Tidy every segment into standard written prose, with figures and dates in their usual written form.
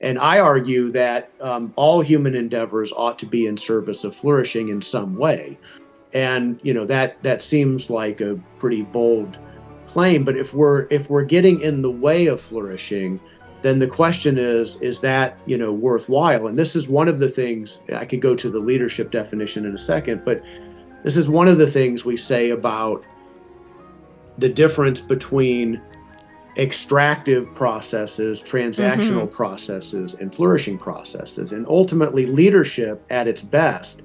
And I argue that all human endeavors ought to be in service of flourishing in some way. And that seems like a pretty bold claim, but if we're getting in the way of flourishing, then the question is that worthwhile? And this is one of the things. I could go to the leadership definition in a second, but this is one of the things we say about the difference between extractive processes, Mm-hmm. transactional processes, and flourishing processes. And ultimately, leadership at its best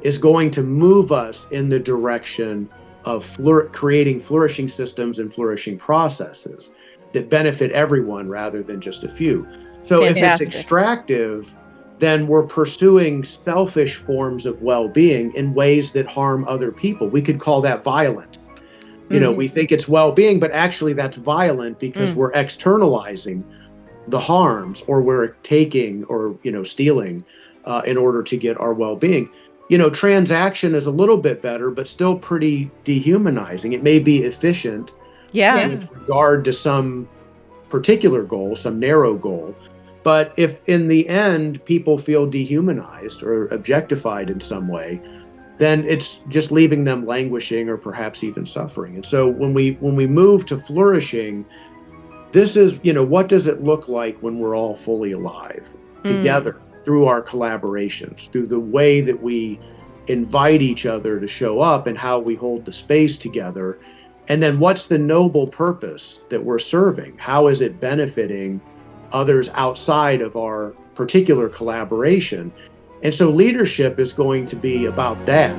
is going to move us in the direction of creating flourishing systems and flourishing processes that benefit everyone rather than just a few. So if it's Fantastic. extractive, then we're pursuing selfish forms of well-being in ways that harm other people. We could call that violence. Mm, We think it's well-being, but actually that's violent because mm. we're externalizing the harms, or we're taking or stealing in order to get our well-being. Transaction is a little bit better, but still pretty dehumanizing. It may be efficient Yeah. with regard to some particular goal, some narrow goal, but if in the end people feel dehumanized or objectified in some way, then it's just leaving them languishing or perhaps even suffering. And so when we move to flourishing, this is, what does it look like when we're all fully alive Mm. together through our collaborations, through the way that we invite each other to show up and how we hold the space together? And then what's the noble purpose that we're serving? How is it benefiting others outside of our particular collaboration? And so leadership is going to be about that.